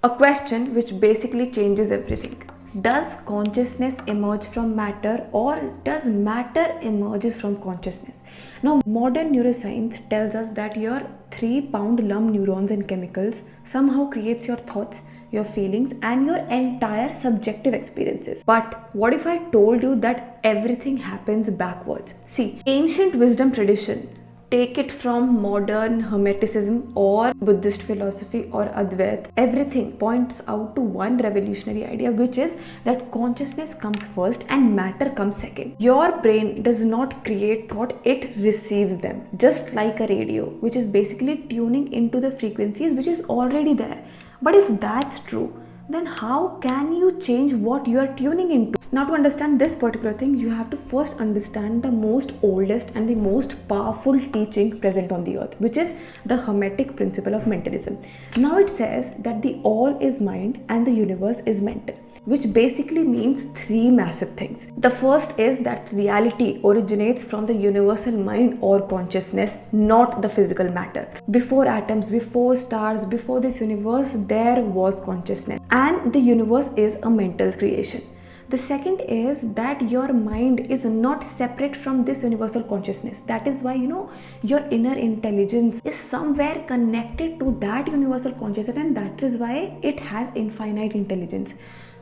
A question which basically changes everything. Does consciousness emerge from matter, or does matter emerges from consciousness? Now, modern neuroscience tells us that your 3-pound lump neurons and chemicals somehow creates your thoughts, your feelings, and your entire subjective experiences. But what if I told you that everything happens backwards? See, ancient wisdom tradition, take it from modern Hermeticism or Buddhist philosophy or Advaita, everything points out to one revolutionary idea, which is that consciousness comes first and matter comes second. Your brain does not create thought, it receives them, just like a radio, which is basically tuning into the frequencies which is already there. But if that's true, then how can you change what you are tuning into? Now, to understand this particular thing, you have to first understand the most oldest and the most powerful teaching present on the earth, which is the Hermetic principle of mentalism. Now it says that the all is mind and the universe is mental, which basically means 3 massive things. The first is that reality originates from the universal mind or consciousness, not the physical matter. Before atoms, before stars, before this universe, there was consciousness, and the universe is a mental creation. The second is that your mind is not separate from this universal consciousness. That is why, your inner intelligence is somewhere connected to that universal consciousness, and that is why it has infinite intelligence.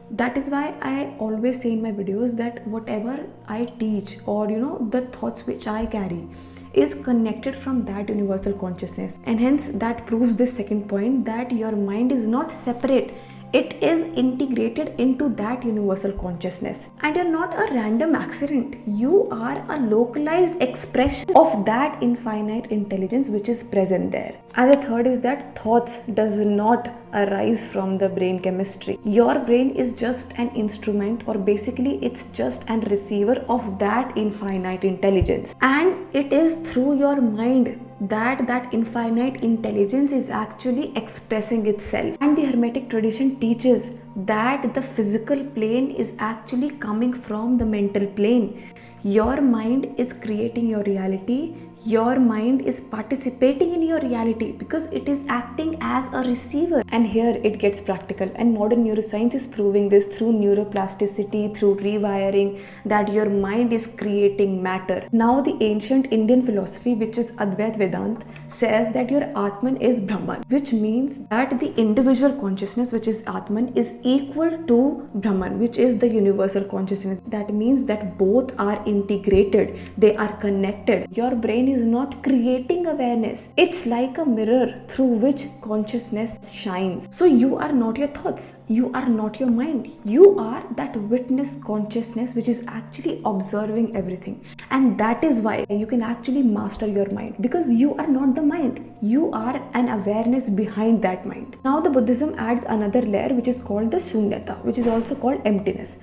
That is why I always say in my videos that whatever I teach, or the thoughts which I carry, is connected from that universal consciousness. And hence that proves this second point, that your mind is not separate. It is integrated into that universal consciousness, and you're not a random accident. You are a localized expression of that infinite intelligence which is present there. And the third is that thoughts does not arise from the brain chemistry. Your brain is just an instrument, or basically it's just an receiver of that infinite intelligence, and it is through your mind that infinite intelligence is actually expressing itself. And the Hermetic tradition teaches that the physical plane is actually coming from the mental plane. Your mind is creating your reality. Your mind is participating in your reality because it is acting as a receiver. And here it gets practical, and modern neuroscience is proving this through neuroplasticity, through rewiring, that your mind is creating matter. Now the ancient Indian philosophy, which is Advaita Vedanta, says that your Atman is Brahman, which means that the individual consciousness, which is Atman, is equal to Brahman, which is the universal consciousness. That means that both are integrated, they are connected. Your brain is not creating awareness. It's like a mirror through which consciousness shines. So you are not your thoughts. You are not your mind. You are that witness consciousness which is actually observing everything. And that is why you can actually master your mind, because you are not the mind. You are an awareness behind that mind. Now the Buddhism adds another layer, which is called the Shunyata, which is also called emptiness,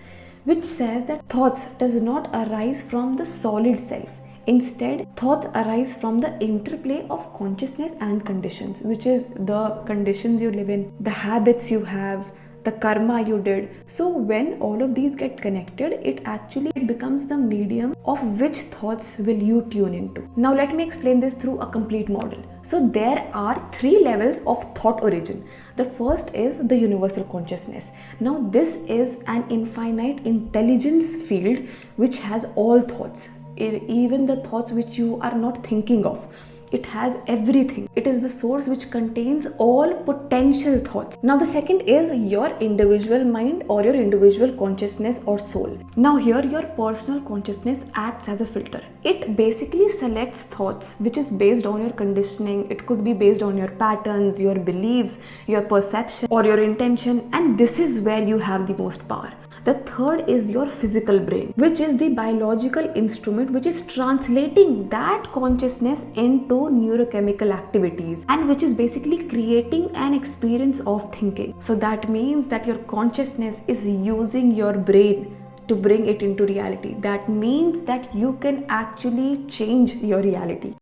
which says that thoughts does not arise from the solid self. Instead, thoughts arise from the interplay of consciousness and conditions, which is the conditions you live in, the habits you have, the karma you did. So when all of these get connected, it actually becomes the medium of which thoughts will you tune into. Now let me explain this through a complete model. So there are 3 levels of thought origin. The first is the universal consciousness. Now this is an infinite intelligence field which has all thoughts, even the thoughts which you are not thinking of. It has everything. It is the source which contains all potential thoughts. Now the second is your individual mind, or your individual consciousness or soul. Now here your personal consciousness acts as a filter. It basically selects thoughts which is based on your conditioning. It could be based on your patterns, your beliefs, your perception, or your intention, and this is where you have the most power. The third is your physical brain, which is the biological instrument which is translating that consciousness into neurochemical activities, and which is basically creating an experience of thinking. So that means that your consciousness is using your brain to bring it into reality. That means that you can actually change your reality.